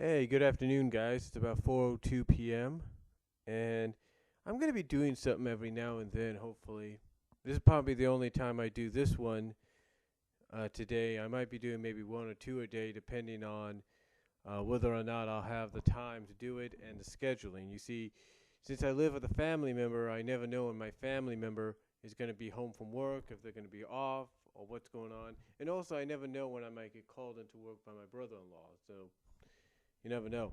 Hey, good afternoon, guys. It's about 4:02 p.m. and I'm going to be doing something every now and then, hopefully. This is probably the only time I do this one today. I might be doing maybe one or two a day, depending on whether or not I'll have the time to do it and the scheduling. You see, since I live with a family member, I never know when my family member is going to be home from work, if they're going to be off, or what's going on. And also, I never know when I might get called into work by my brother-in-law. So you never know.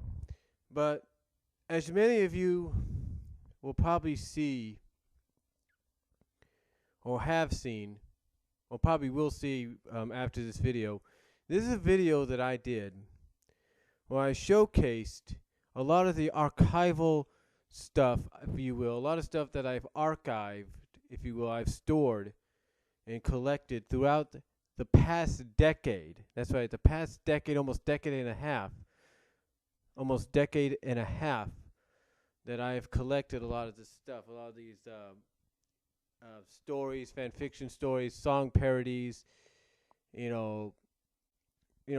But as many of you will probably see or have seen, or probably will see after this video, this is a video that I did where I showcased a lot of the archival stuff, if you will, a lot of stuff that I've archived, if you will, I've stored and collected throughout the past decade. That's right, the past decade, almost decade and a half that I have collected a lot of this stuff, a lot of these stories, fan fiction stories, song parodies, you know,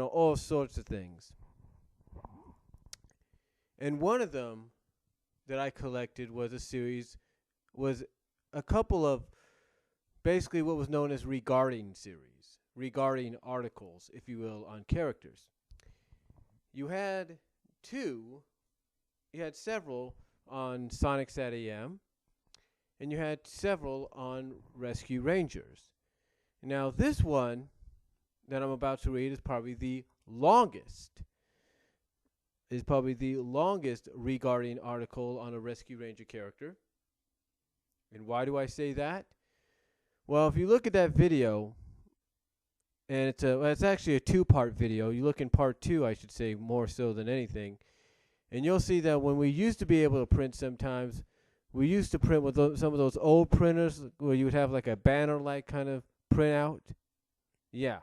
all sorts of things. And one of them that I collected was a couple of basically what was known as regarding series, regarding articles, if you will, on characters. You had several on Sonic Sat AM, and you had several on Rescue Rangers. Now, this one that I'm about to read is probably the longest regarding article on a Rescue Ranger character. And why do I say that? Well, if you look at that video, and it's actually a two-part video. You look in part two, I should say, more so than anything. And you'll see that when we used to be able to print sometimes, we used to print with some of those old printers where you would have like a banner-like kind of printout. Yeah.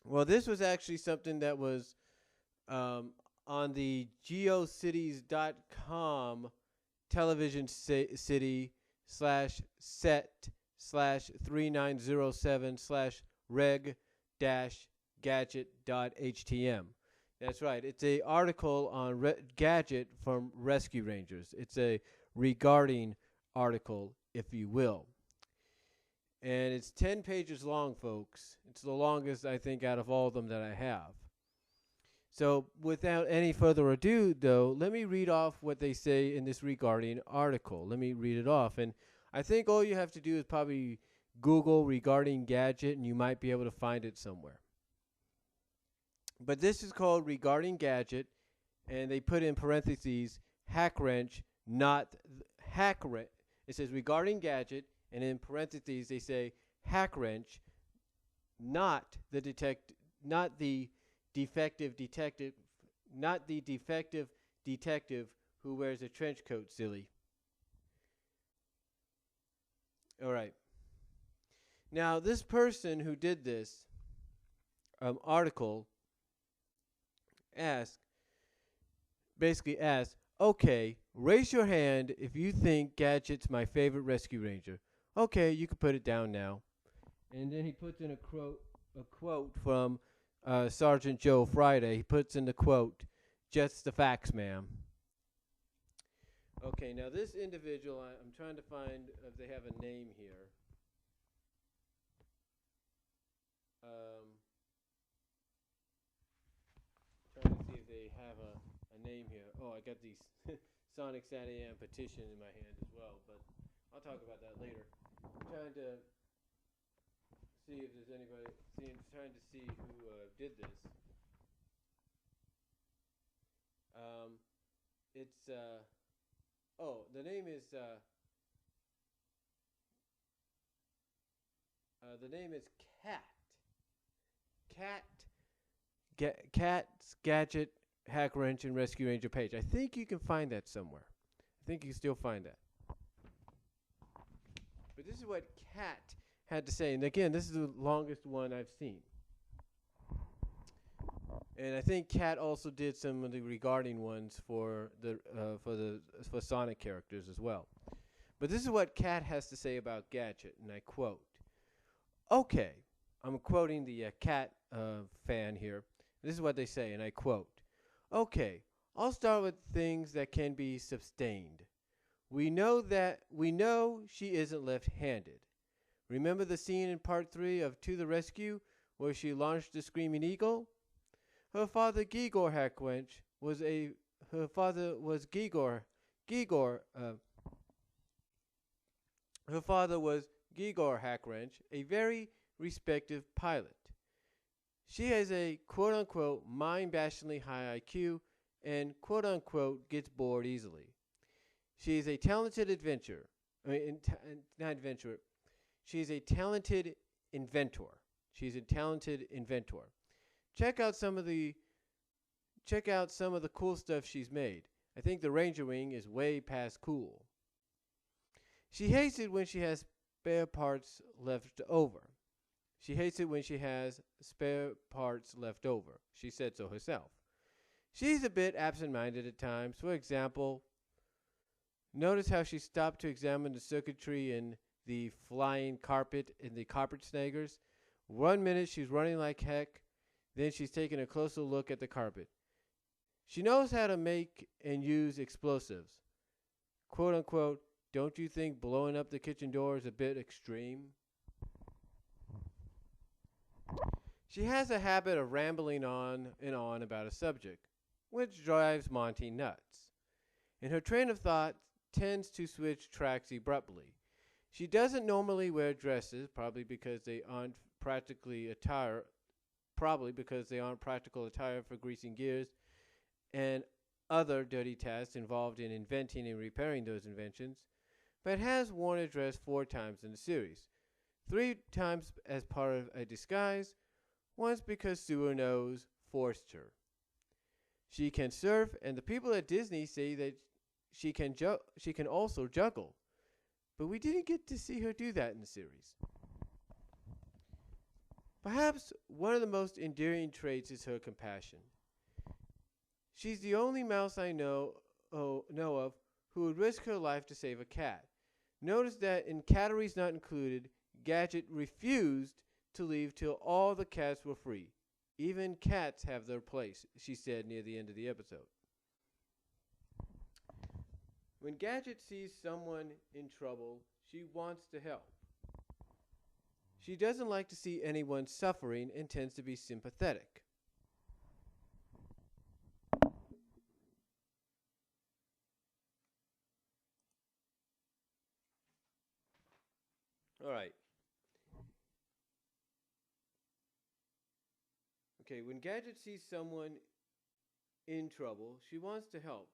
Well, this was actually something that was on the geocities.com television city /set/3907/reg-gadget.htm. That's right. It's a article on Gadget from Rescue Rangers. It's a regarding article, if you will. And it's 10 pages long, folks. It's the longest, I think, out of all of them that I have. So without any further ado, though, let me read off what they say in this regarding article. Let me read it off. And I think all you have to do is probably Google regarding Gadget, and you might be able to find it somewhere. But this is called regarding Gadget, and they put in parentheses, Hackwrench, not Hackwrench. It says regarding Gadget, and in parentheses they say Hackwrench, not the defective detective who wears a trench coat, silly. All right. Now, this person who did this article basically asked, okay, raise your hand if you think Gadget's my favorite Rescue Ranger. Okay, you can put it down now. And then he puts in a quote from Sergeant Joe Friday. He puts in the quote, just the facts, ma'am. Okay, now this individual, I'm trying to find if they have a name here. Trying to see if they have a name here. Oh, I got these Sonic Sat AM petition in my hand as well, but I'll talk about that later. I'm trying to see if there's anybody, trying to see who did this. The name is Cat's Gadget Hackwrench and Rescue Ranger page. I think you can find that somewhere. I think you can still find that. But this is what Cat had to say, and again, this is the longest one I've seen. And I think Cat also did some of the regarding ones for Sonic characters as well. But this is what Cat has to say about Gadget, and I quote, okay, I'm quoting the Cat fan here. This is what they say, and I quote, "Okay, I'll start with things that can be sustained. We know she isn't left-handed. Remember the scene in part 3 of To the Rescue where she launched the Screaming Eagle? Her father Gigor Hackwrench was a her father was Gigor her father was Gigor Hackwrench, a very respected pilot. She has a quote unquote mind bashingly high IQ and quote unquote gets bored easily. She is a talented adventurer. Not adventurer. She is a talented inventor. She's a talented inventor. Check out some of the cool stuff she's made. I think the Ranger Wing is way past cool. She hates it when she has spare parts left over. She hates it when she has spare parts left over. She said so herself. She's a bit absent-minded at times. For example, notice how she stopped to examine the circuitry in the flying carpet in the carpet snaggers. 1 minute she's running like heck, then she's taking a closer look at the carpet. She knows how to make and use explosives. Quote unquote, don't you think blowing up the kitchen door is a bit extreme? She has a habit of rambling on and on about a subject, which drives Monty nuts. And her train of thought tends to switch tracks abruptly. She doesn't normally wear dresses, probably because they aren't practical attire for greasing gears and other dirty tasks involved in inventing and repairing those inventions, but has worn a dress 4 times in the series. 3 times as part of a disguise, once because Sewer Nose forced her. She can surf, and the people at Disney say that she can also juggle, but we didn't get to see her do that in the series. Perhaps one of the most endearing traits is her compassion. She's the only mouse I know of who would risk her life to save a cat. Notice that in Calories Not Included, Gadget refused to leave till all the cats were free. Even cats have their place, she said near the end of the episode. When Gadget sees someone in trouble, she wants to help. She doesn't like to see anyone suffering and tends to be sympathetic. All right. Okay, when Gadget sees someone in trouble, she wants to help.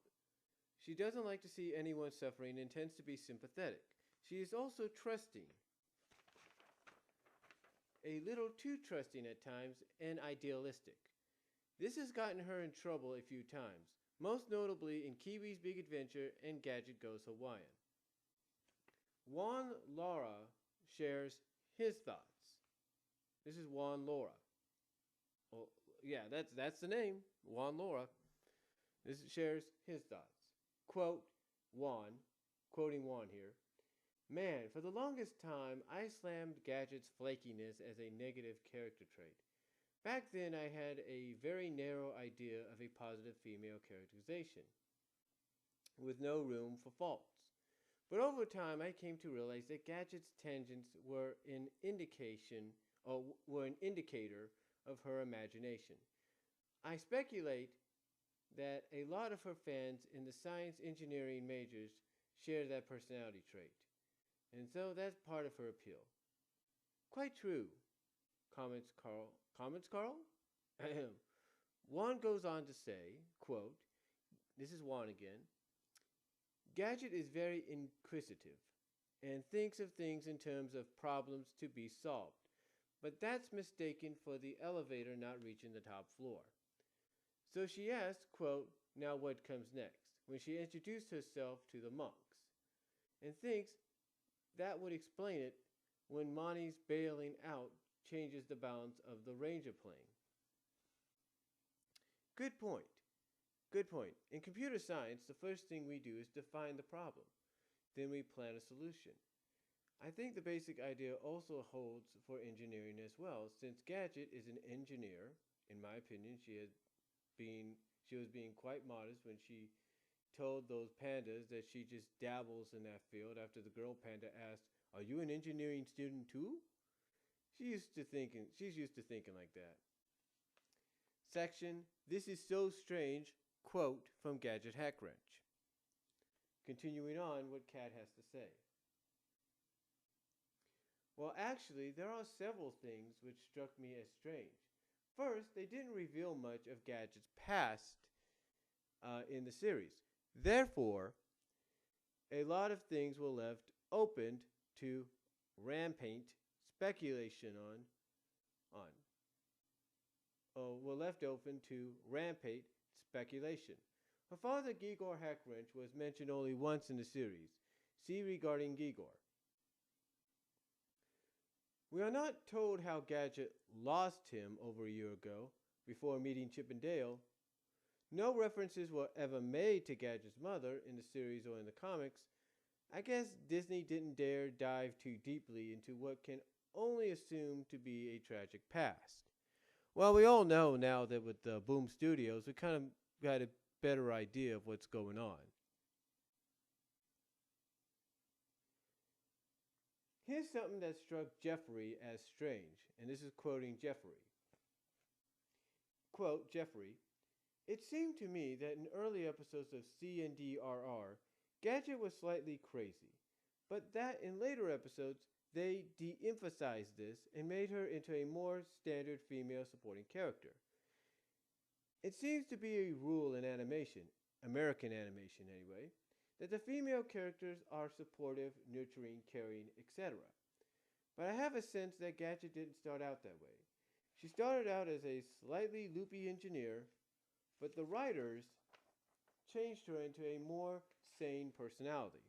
She doesn't like to see anyone suffering and tends to be sympathetic. She is also trusting. A little too trusting at times and idealistic. This has gotten her in trouble a few times, most notably in Kiwi's Big Adventure and Gadget Goes Hawaiian. Juan Laura shares his thoughts. This is Juan Laura. Oh, yeah, that's the name, Juan Laura. This shares his thoughts. Quote, Juan, quoting Juan here, "Man, for the longest time, I slammed Gadget's flakiness as a negative character trait. Back then, I had a very narrow idea of a positive female characterization, with no room for faults. But over time, I came to realize that Gadget's tangents were an indicator of her imagination. I speculate that a lot of her fans in the science engineering majors share that personality trait. And so that's part of her appeal." Quite true, comments Carl. Comments, Carl? Juan goes on to say, quote, this is Juan again, "Gadget is very inquisitive and thinks of things in terms of problems to be solved, but that's mistaken for the elevator not reaching the top floor. So she asked, quote, now what comes next, when she introduced herself to the monks, and thinks that would explain it when Monty's bailing out changes the balance of the Ranger plane." Good point. Good point. In computer science, the first thing we do is define the problem. Then we plan a solution. I think the basic idea also holds for engineering as well, since Gadget is an engineer in my opinion, been she was being quite modest when she told those pandas that she just dabbles in that field after the girl panda asked, "Are you an engineering student too?" She's used to thinking like that. Section, "This is so strange," quote from Gadget Hackwrench. Continuing on, what Kat has to say. Well, actually, there are several things which struck me as strange. First, they didn't reveal much of Gadget's past in the series. Therefore, a lot of things were left open to rampant speculation on. Were left open to rampant speculation. Her father, Gigor Hackwrench, was mentioned only once in the series. See regarding Gigor. We are not told how Gadget lost him over a year ago, before meeting Chip and Dale. No references were ever made to Gadget's mother in the series or in the comics. I guess Disney didn't dare dive too deeply into what can only assume to be a tragic past. Well, we all know now that with the Boom Studios, we kind of got a better idea of what's going on. Here's something that struck Jeffrey as strange, and this is quoting Jeffrey. Quote, Jeffrey, "It seemed to me that in early episodes of CNDRR, Gadget was slightly crazy, but that in later episodes, they de-emphasized this and made her into a more standard female supporting character. It seems to be a rule in animation, American animation anyway, that the female characters are supportive, nurturing, caring, etc. But I have a sense that Gadget didn't start out that way. She started out as a slightly loopy engineer, but the writers changed her into a more sane personality."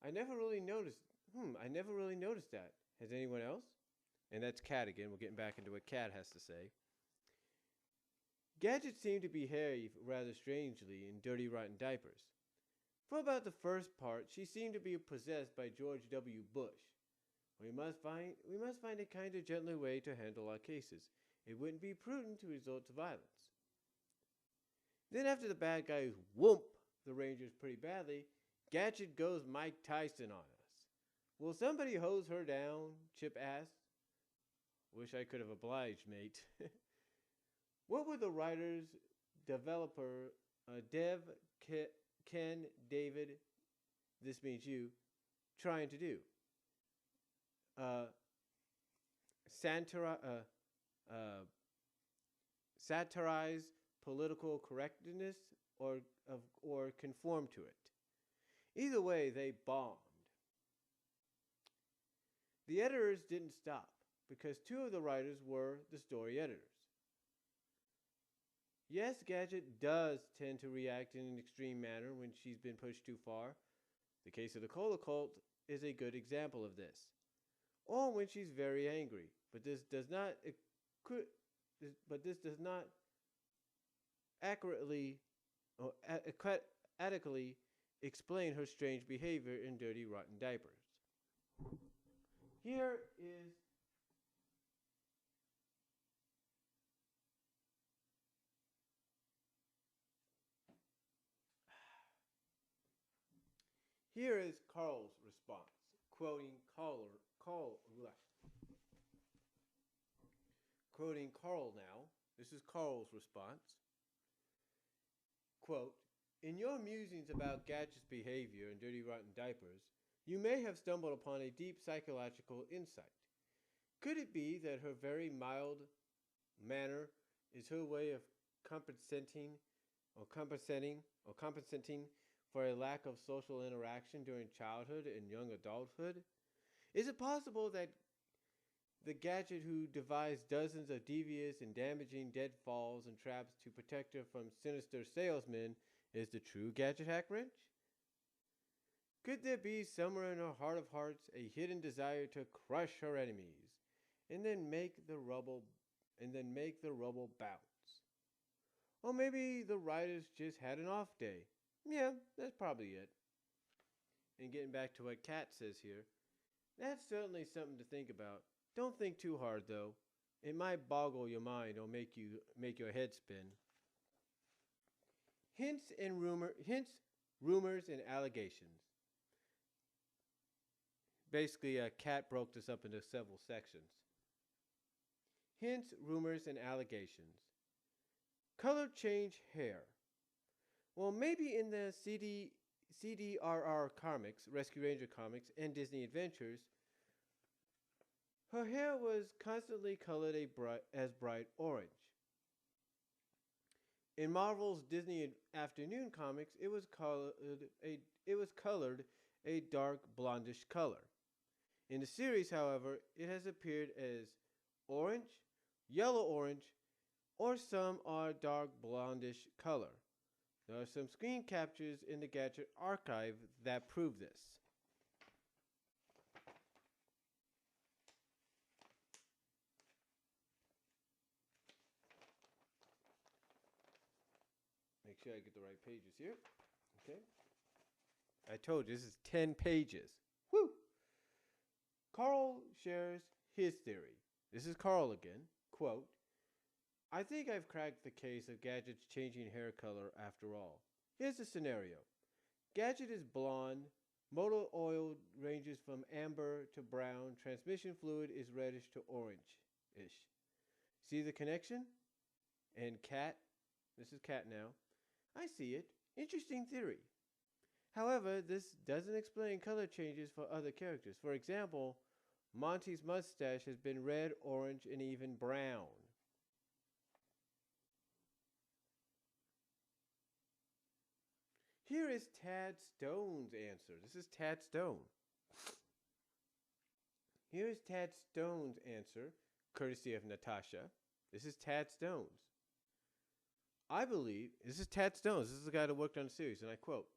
I never really noticed that. Has anyone else? And that's Kat again. We're getting back into what Kat has to say. Gadget seemed to behave rather strangely in Dirty Rotten Diapers. For about the first part, she seemed to be possessed by George W. Bush. We must find a kind of gentler way to handle our cases. It wouldn't be prudent to resort to violence. Then after the bad guys whoop the Rangers pretty badly, Gadget goes Mike Tyson on us. "Will somebody hose her down?" Chip asked. Wish I could have obliged, mate. What were the writers, developer, Dev, Ken, David, this means you, trying to do? Satirize political correctness or conform to it? Either way, they bombed. The editors didn't stop, because two of the writers were the story editors. Yes, Gadget does tend to react in an extreme manner when she's been pushed too far. The case of the Cola Cult is a good example of this. Or when she's very angry, but this does not accurately or adequately explain her strange behavior in Dirty Rotten Diapers. Here is Carl's response, quoting quoting Carl now. This is Carl's response. Quote, "In your musings about Gadget's behavior in Dirty Rotten Diapers, you may have stumbled upon a deep psychological insight. Could it be that her very mild manner is her way of compensating for a lack of social interaction during childhood and young adulthood? Is it possible that the Gadget who devised dozens of devious and damaging deadfalls and traps to protect her from sinister salesmen is the true Gadget Hackwrench? Could there be somewhere in her heart of hearts a hidden desire to crush her enemies and then make the rubble bounce? Or maybe the writers just had an off day. Yeah, that's probably it." And getting back to what Kat says here, that's certainly something to think about. Don't think too hard though. It might boggle your mind or make your head spin. Hints, rumors, and allegations. Basically, Cat broke this up into several sections. Hints, rumors, and allegations. Color change hair. Well, maybe in the CDRR comics, Rescue Ranger comics, and Disney Adventures, her hair was constantly colored as bright orange. In Marvel's Disney Afternoon comics, it was colored a dark blondish color. In the series, however, it has appeared as orange, yellow orange, or some are dark blondish color. There are some screen captures in the Gadget archive that prove this. Make sure I get the right pages here. Okay. I told you, this is 10 pages. Woo! Carl shares his theory. This is Carl again. Quote, I think I've cracked the case of Gadget's changing hair color after all. Here's the scenario. Gadget is blonde, motor oil ranges from amber to brown, transmission fluid is reddish to orange-ish. See the connection? And Cat, this is Cat now. I see it. Interesting theory. However, this doesn't explain color changes for other characters. For example, Monty's mustache has been red, orange, and even brown. Here is Tad Stone's answer. This is Tad Stone. Here is Tad Stone's answer, courtesy of Natasha. This is Tad Stone's. I believe, this is Tad Stone's, this is the guy that worked on the series, and I quote,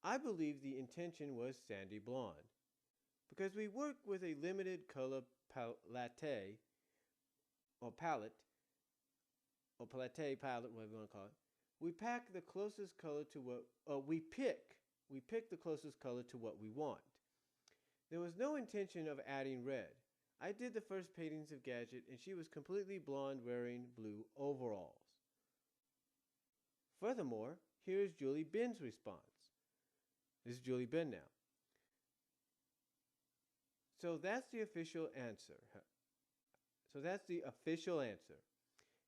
I believe the intention was sandy blonde. Because we work with a limited color palette, whatever you want to call it. We pack the closest color to what we pick the closest color to what we want. There was no intention of adding red. I did the first paintings of Gadget and she was completely blonde wearing blue overalls. Furthermore, here is Julie Ben's response. This is Julie Ben now. So that's the official answer.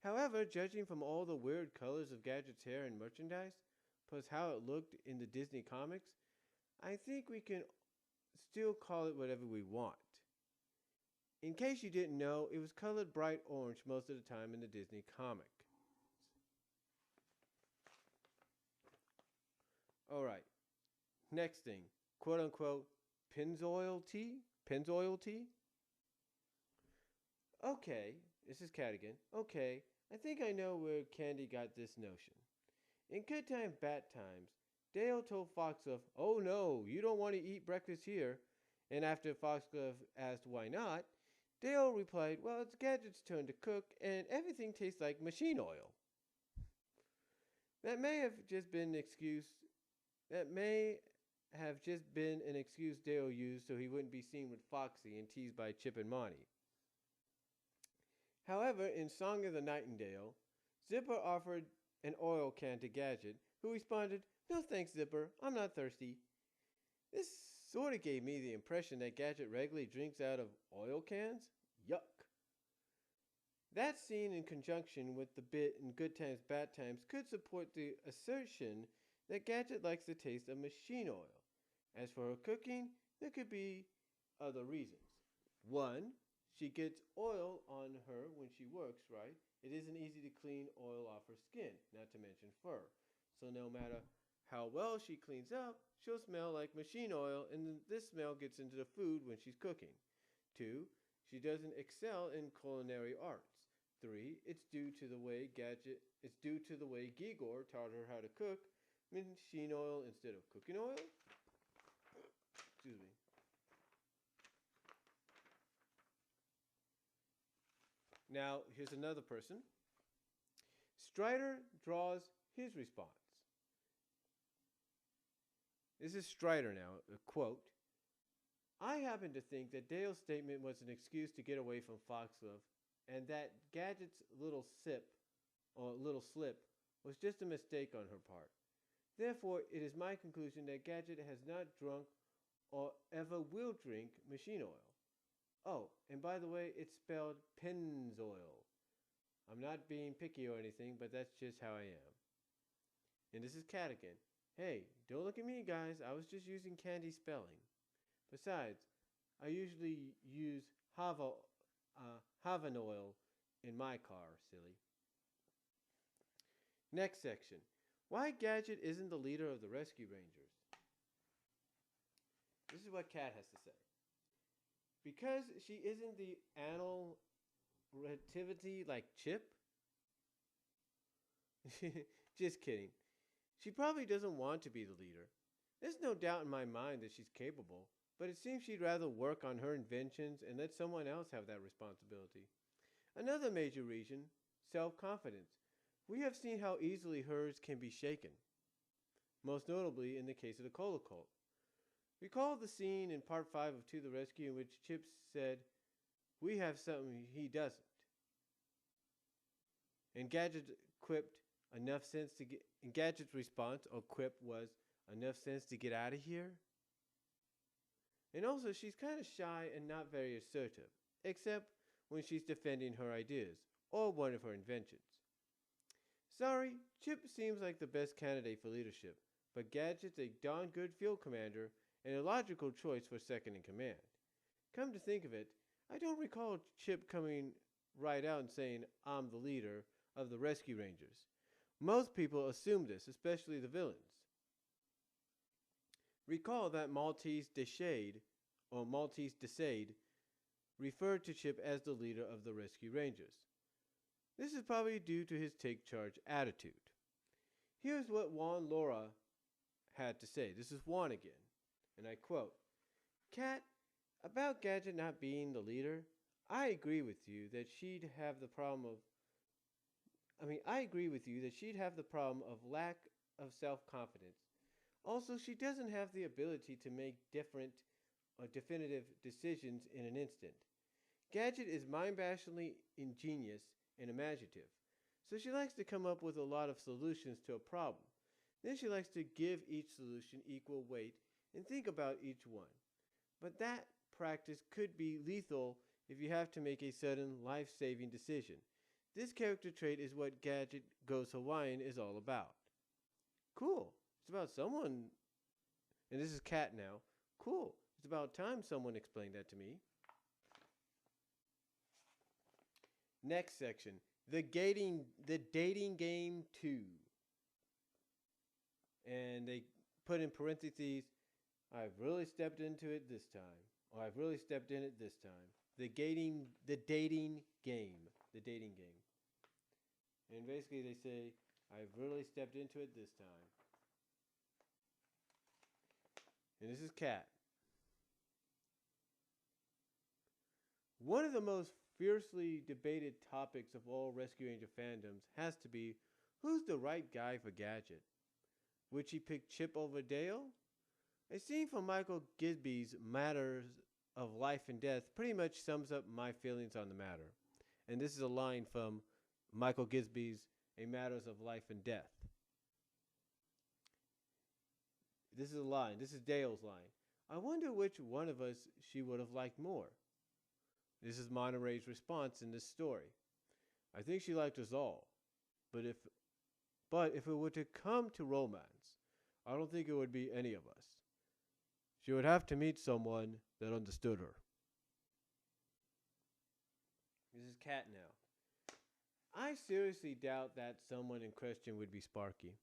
However, judging from all the weird colors of Gadget's hair and merchandise, plus how it looked in the Disney comics, I think we can still call it whatever we want. In case you didn't know, it was colored bright orange most of the time in the Disney comic. Alright, next thing, quote unquote, Pennzoil tea? Pennzoil tea? Okay, this is Cat again. Okay, I think I know where Candy got this notion. In Good Time, Bad Times, Dale told Foxglove, oh no, you don't want to eat breakfast here. And after Foxglove asked why not, Dale replied, well, it's Gadget's turn to cook and everything tastes like machine oil. That may have just been an excuse Dale used so he wouldn't be seen with Foxy and teased by Chip and Monty. However, in Song of the Nightingale, Zipper offered an oil can to Gadget, who responded, no thanks, Zipper, I'm not thirsty. This sort of gave me the impression that Gadget regularly drinks out of oil cans. Yuck. That scene in conjunction with the bit in Good Times, Bad Times could support the assertion that Gadget likes the taste of machine oil. As for her cooking, there could be other reasons. One, she gets oil on her when she works, right? It isn't easy to clean oil off her skin, not to mention fur. So no matter how well she cleans up, she'll smell like machine oil, and this smell gets into the food when she's cooking. 2, she doesn't excel in culinary arts. 3, it's due to the way Gigor taught her how to cook machine oil instead of cooking oil. Excuse me. Now, here's another person. Strider draws his response. This is Strider now, a quote. I happen to think that Dale's statement was an excuse to get away from Foxglove, and that Gadget's little slip was just a mistake on her part. Therefore, it is my conclusion that Gadget has not drunk or ever will drink machine oil. Oh, and by the way, it's spelled Pennzoil. I'm not being picky or anything, but that's just how I am. And this is Cat again. Hey, don't look at me, guys. I was just using candy spelling. Besides, I usually use Havan oil in my car, silly. Next section. Why Gadget isn't the leader of the Rescue Rangers. This is what Cat has to say. Because she isn't the animal relativity like Chip? Just kidding. She probably doesn't want to be the leader. There's no doubt in my mind that she's capable, but it seems she'd rather work on her inventions and let someone else have that responsibility. Another major reason, self-confidence. We have seen how easily hers can be shaken, most notably in the case of the Cola Cult. Recall the scene in Part 5 of To the Rescue in which Chip said, "We have something he doesn't." And Gadget's response or quip was, "Enough sense to get out of here?" And also, she's kind of shy and not very assertive, except when she's defending her ideas or one of her inventions. Sorry, Chip seems like the best candidate for leadership, but Gadget's a darn good field commander and a logical choice for second in command. Come to think of it, I don't recall Chip coming right out and saying, "I'm the leader of the Rescue Rangers." Most people assume this, especially the villains. Recall that Maltese Desade referred to Chip as the leader of the Rescue Rangers. This is probably due to his take-charge attitude. Here's what Juan Laura had to say. This is Juan again, and I quote, "Cat, about Gadget not being the leader, I agree with you that she'd have the problem of lack of self-confidence. Also, she doesn't have the ability to make different or definitive decisions in an instant. Gadget is mind-bashingly ingenious and imaginative, so she likes to come up with a lot of solutions to a problem. Then she likes to give each solution equal weight and think about each one. But that practice could be lethal if you have to make a sudden life-saving decision. This character trait is what Gadget Goes Hawaiian is all about." Cool. It's about someone, and this is Cat now. Cool. It's about time someone explained that to me. Next section. The dating game 2. And they put in parentheses, "I've really stepped into it this time." Or "I've really stepped in it this time." The dating game. The dating game. And basically they say, "I've really stepped into it this time." And this is Cat. One of the most fiercely debated topics of all Rescue Ranger fandoms has to be, who's the right guy for Gadget? Would she pick Chip over Dale? A scene from Michael Gisby's Matters of Life and Death pretty much sums up my feelings on the matter. And this is a line from Michael Gisby's A Matters of Life and Death. This is a line. This is Dale's line. "I wonder which one of us she would have liked more." This is Monterey's response in this story. "I think she liked us all. But if it were to come to romance, I don't think it would be any of us. She would have to meet someone that understood her." This is Cat now. I seriously doubt that someone in question would be Sparky.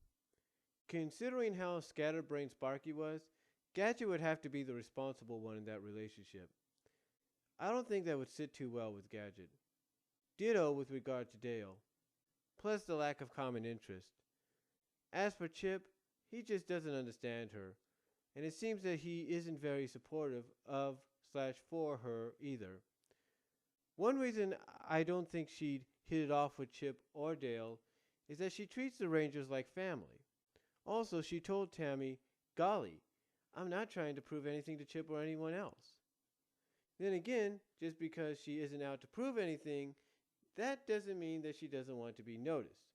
Considering how scatterbrained Sparky was, Gadget would have to be the responsible one in that relationship. I don't think that would sit too well with Gadget. Ditto with regard to Dale. Plus the lack of common interest. As for Chip, he just doesn't understand her, and it seems that he isn't very supportive of/for her either. One reason I don't think she'd hit it off with Chip or Dale is that she treats the Rangers like family. Also, she told Tammy, "Golly, I'm not trying to prove anything to Chip or anyone else." Then again, just because she isn't out to prove anything, that doesn't mean that she doesn't want to be noticed.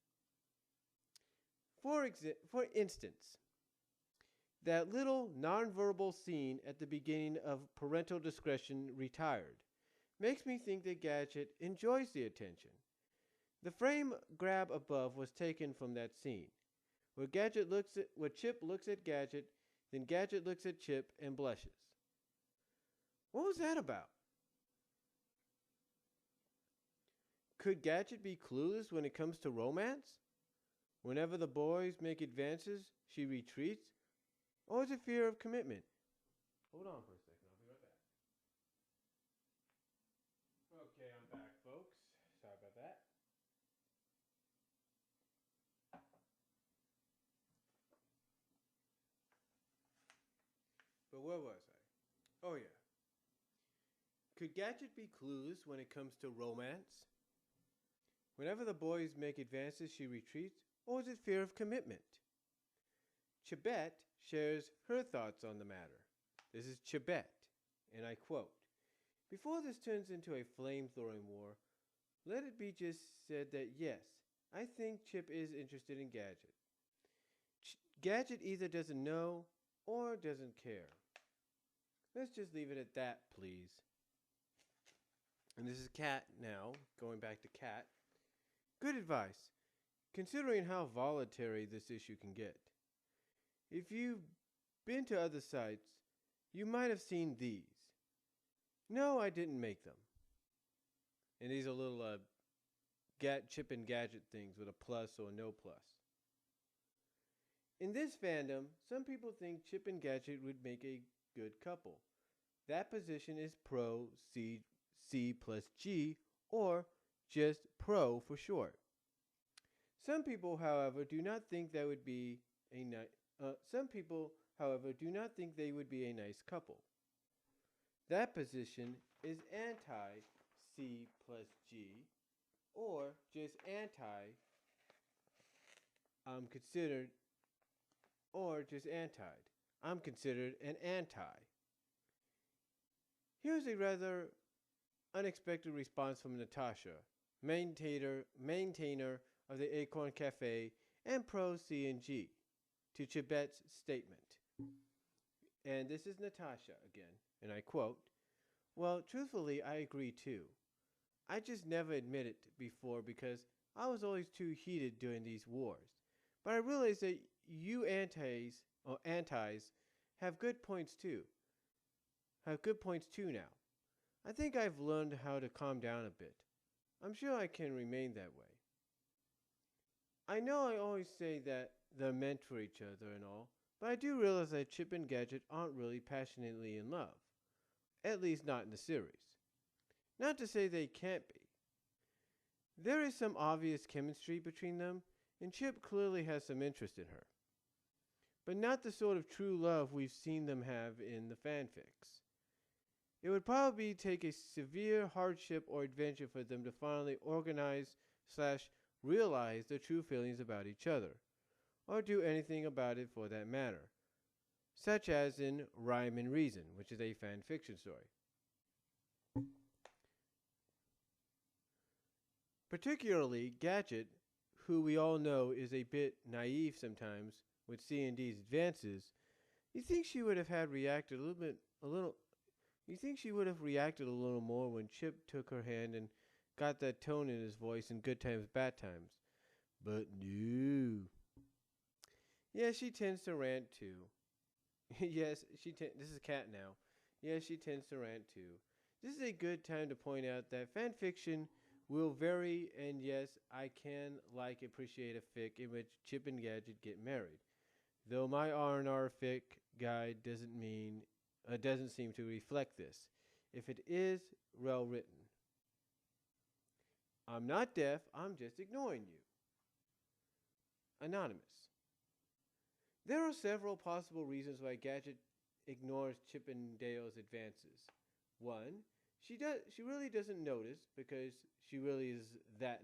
For instance, that little nonverbal scene at the beginning of Parental Discretion Retired makes me think that Gadget enjoys the attention. The frame grab above was taken from that scene, where Chip looks at Gadget, then Gadget looks at Chip and blushes. What was that about? Could Gadget be clueless when it comes to romance? Whenever the boys make advances, she retreats? Or is it fear of commitment? Hold on for a second, I'll be right back. Okay, I'm back, folks. Sorry about that. But where was I? Oh, yeah. Could Gadget be clueless when it comes to romance? Whenever the boys make advances, she retreats? Or is it fear of commitment? Chibette shares her thoughts on the matter. This is Chibette, and I quote, "Before this turns into a flame-throwing war, let it be just said that yes, I think Chip is interested in Gadget. Gadget either doesn't know or doesn't care. Let's just leave it at that, please." And this is Cat now, going back to Cat. Good advice, considering how voluntary this issue can get. If you've been to other sites, you might have seen these. No, I didn't make them. And these are little Chip and Gadget things with a plus or no plus. In this fandom, some people think Chip and Gadget would make a good couple. That position is pro C plus G, or just pro for short. Some people, however, do not think they would be a nice couple. That position is anti C plus G, or just anti I'm considered an anti. Here's a rather unexpected response from Natasha, maintainer of the Acorn Cafe and pro C&G, to Chibette's statement. And this is Natasha again, and I quote, "Well, truthfully, I agree too. I just never admit it before because I was always too heated during these wars. But I realize that you antis have good points too. Now. I think I've learned how to calm down a bit. I'm sure I can remain that way. I know I always say that they're meant for each other and all, but I do realize that Chip and Gadget aren't really passionately in love. At least not in the series. Not to say they can't be. There is some obvious chemistry between them, and Chip clearly has some interest in her. But not the sort of true love we've seen them have in the fanfics. It would probably take a severe hardship or adventure for them to finally organize/realize their true feelings about each other, or do anything about it for that matter, such as in Rhyme and Reason, which is a fan fiction story. Particularly Gadget, who we all know is a bit naive sometimes with C&D's advances. You think she would have reacted a little more when Chip took her hand and got that tone in his voice in Good Times, Bad Times. But no. Yeah, she tends to rant too. This is Cat now. Yeah, she tends to rant too. This is a good time to point out that fan fiction will vary, and yes, I can appreciate a fic in which Chip and Gadget get married. Though my R&R fic guide doesn't seem to reflect this. If it is, well written. I'm not deaf, I'm just ignoring you. Anonymous. There are several possible reasons why Gadget ignores Chip and Dale's advances. One, she really doesn't notice because she really is that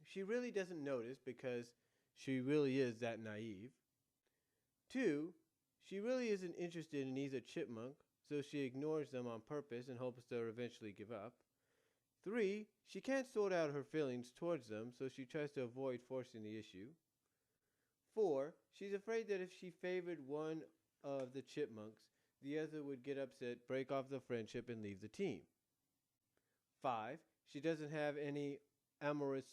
she really doesn't notice because she really is that naive. Two, She really isn't interested in either chipmunk, so she ignores them on purpose and hopes they'll eventually give up. 3. She can't sort out her feelings towards them, so she tries to avoid forcing the issue. 4. She's afraid that if she favored one of the chipmunks, the other would get upset, break off the friendship, and leave the team. 5. She doesn't have any amorous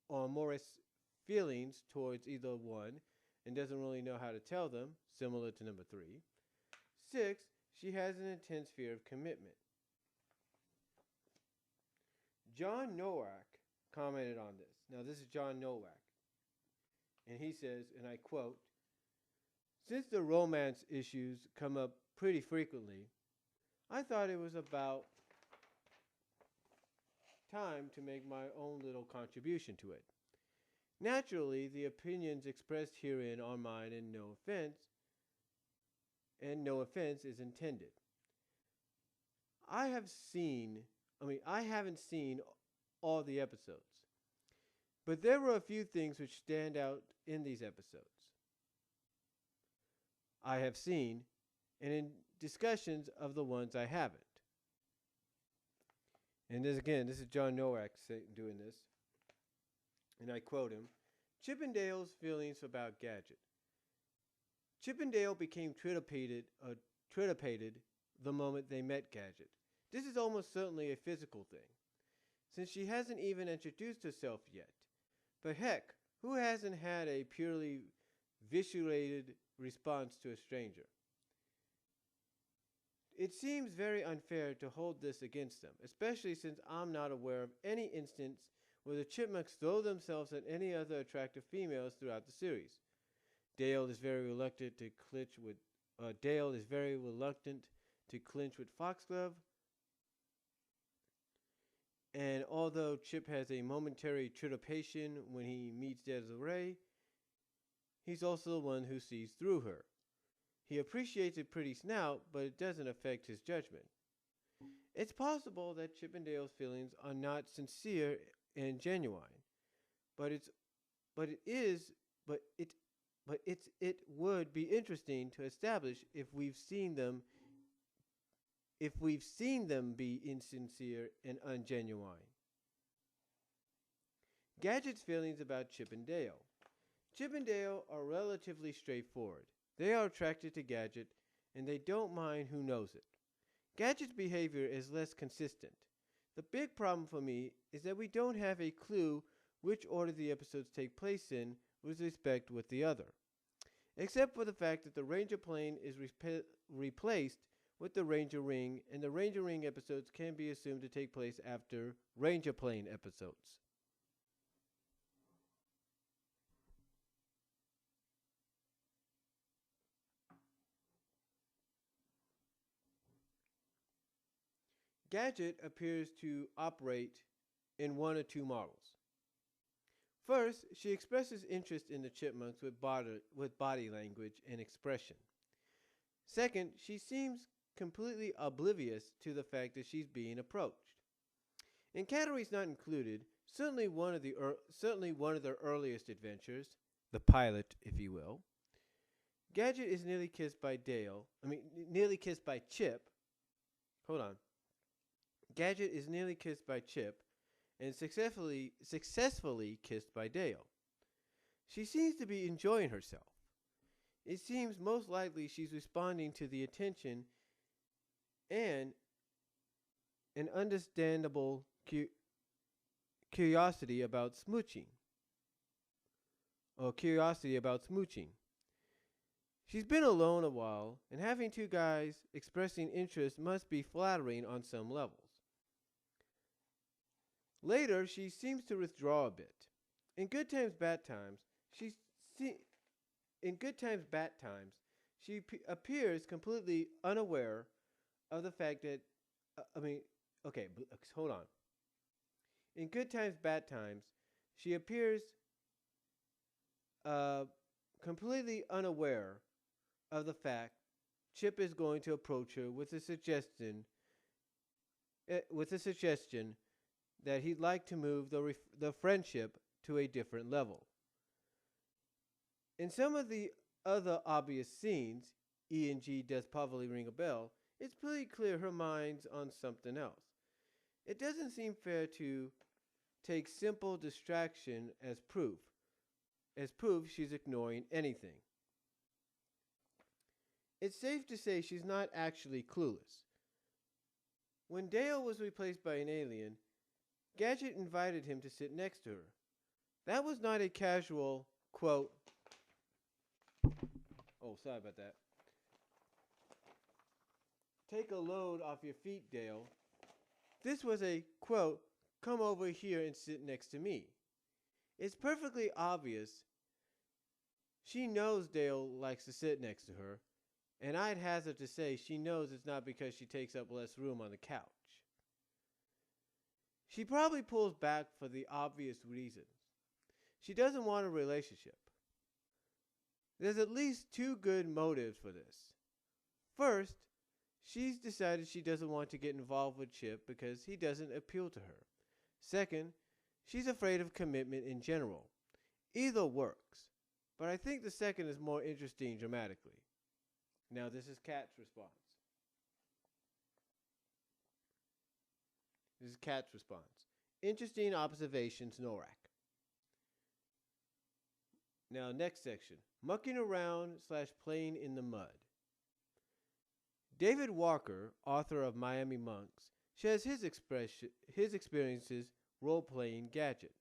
or amorous feelings towards either one and doesn't really know how to tell them, similar to number 3. 6. She has an intense fear of commitment. John Nowak commented on this. Now, this is John Nowak. And he says, and I quote, "Since the romance issues come up pretty frequently, I thought it was about time to make my own little contribution to it. Naturally, the opinions expressed herein are mine, and no offense is intended. I haven't seen all the episodes, but there were a few things which stand out in these episodes. I have seen, and in discussions of the ones I haven't." And this is John Nowak doing this. And I quote him, "Chippendale's feelings about Gadget. Chippendale became tritipated the moment they met Gadget. This is almost certainly a physical thing, since she hasn't even introduced herself yet. But heck, who hasn't had a purely visuated response to a stranger? It seems very unfair to hold this against them, especially since I'm not aware of any instance where the chipmunks throw themselves at any other attractive females throughout the series. Dale is very reluctant to clinch with Foxglove, and although Chip has a momentary trepidation when he meets Desiree, he's also the one who sees through her. He appreciates a pretty snout, but it doesn't affect his judgment. It's possible that Chippendale's feelings are not sincere and genuine, but it would be interesting to establish if we've seen them be insincere and ungenuine. Gadget's feelings about Chip and Dale. Chip and Dale are relatively straightforward. They are attracted to Gadget, and they don't mind who knows it. Gadget's behavior is less consistent. The big problem for me is that we don't have a clue which order the episodes take place in with respect with the other, except for the fact that the Ranger plane is replaced with the Ranger ring, and the Ranger ring episodes can be assumed to take place after Ranger plane episodes. Gadget appears to operate in one or two models. First, she expresses interest in the chipmunks with body language and expression. Second, she seems completely oblivious to the fact that she's being approached. In Categories Not Included, certainly one of their earliest adventures, the pilot, if you will, Gadget is nearly kissed by Chip. Hold on. Gadget is nearly kissed by Chip and successfully kissed by Dale. She seems to be enjoying herself. It seems most likely she's responding to the attention and an understandable curiosity about smooching. She's been alone a while, and having two guys expressing interest must be flattering on some levels. Later, she seems to withdraw a bit. In Good Times, Bad Times, she appears completely unaware of the fact that, hold on. In Good Times, Bad Times, she appears completely unaware of the fact Chip is going to approach her with a suggestion that he'd like to move the friendship to a different level. In some of the other obvious scenes, E and G does probably ring a bell, it's pretty clear her mind's on something else. It doesn't seem fair to take simple distraction as proof. As proof, she's ignoring anything. It's safe to say she's not actually clueless. When Dale was replaced by an alien, Gadget invited him to sit next to her. That was not a casual, quote, oh, sorry about that. Take a load off your feet, Dale. This was a, quote, come over here and sit next to me. It's perfectly obvious she knows Dale likes to sit next to her, and I'd hazard to say she knows it's not because she takes up less room on the couch. She probably pulls back for the obvious reasons. She doesn't want a relationship. There's at least two good motives for this. First, she's decided she doesn't want to get involved with Chip because he doesn't appeal to her. Second, she's afraid of commitment in general. Either works, but I think the second is more interesting dramatically. Now, this is Kat's response. This is Kat's response. Interesting observations, Norak. Now, next section. Mucking around / playing in the mud. David Walker, author of Miami Monks, shares his experiences role-playing Gadget.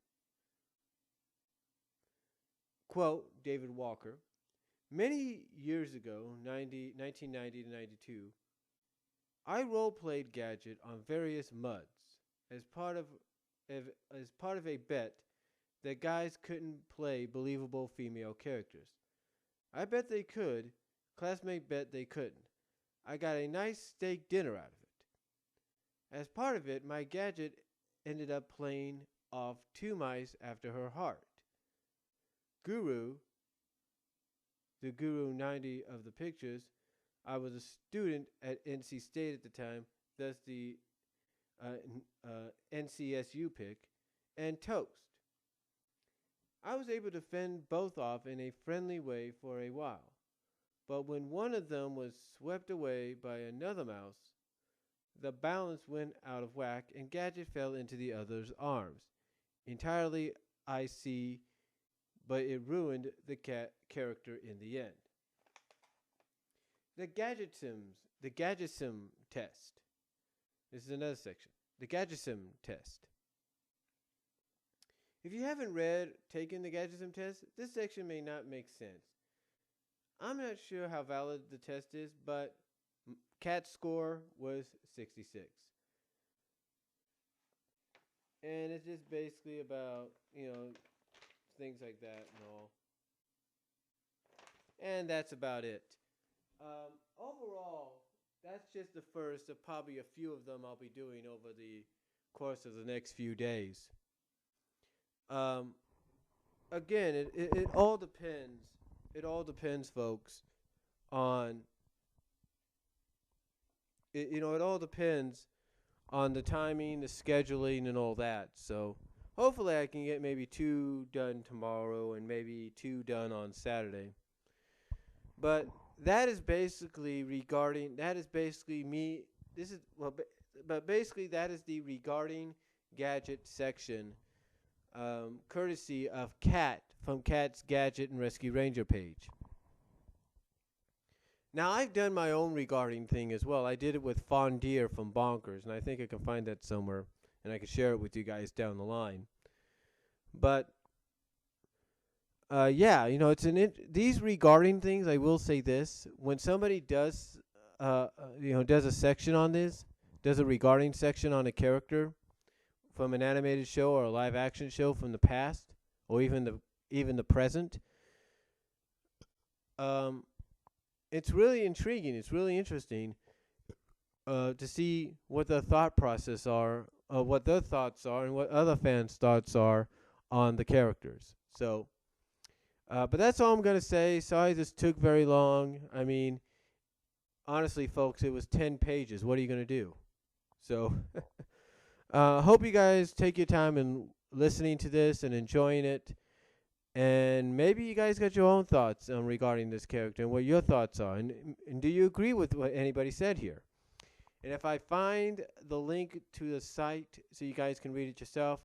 Quote, David Walker, many years ago, 1990 to 92, I role-played Gadget on various MUDs as part of a bet that guys couldn't play believable female characters. I bet they could. Classmate bet they couldn't. I got a nice steak dinner out of it. As part of it, my Gadget ended up playing off two mice after her heart. Guru, the Guru 90 of the pictures, I was a student at NC State at the time, thus the NCSU pick, and Toast. I was able to fend both off in a friendly way for a while, but when one of them was swept away by another mouse, the balance went out of whack and Gadget fell into the other's arms. Entirely, I see, but it ruined the character in the end. The Gadgetism test. This is another section. The Gadgetism test. If you haven't taken the Gadgetism test, this section may not make sense. I'm not sure how valid the test is, but Kat's score was 66. And it's just basically about, things like that and all. And that's about it. Overall, that's just the first of probably a few of them I'll be doing over the course of the next few days. Again, it all depends. It all depends, folks, on it all depends on the timing, the scheduling, and all that. So hopefully I can get maybe 2 done tomorrow and maybe 2 done on Saturday. But that is basically me. But basically that is the regarding Gadget section, courtesy of Kat from Kat's Gadget and Rescue Ranger page. Now, I've done my own regarding thing as well. I did it with Fondier from Bonkers, and I think I can find that somewhere, and I can share it with you guys down the line. But, it's these regarding things, I will say this. When somebody does a section on this, does a regarding section on a character from an animated show or a live action show from the past, or even the present, it's really intriguing. It's really interesting to see what the thought process are, what their thoughts are, and what other fans' thoughts are on the characters. So, but that's all I'm going to say. Sorry this took very long. I mean, honestly, folks, it was 10 pages. What are you going to do? So, hope you guys take your time in listening to this and enjoying it. And maybe you guys got your own thoughts regarding this character and what your thoughts are. And do you agree with what anybody said here? And if I find the link to the site so you guys can read it yourself,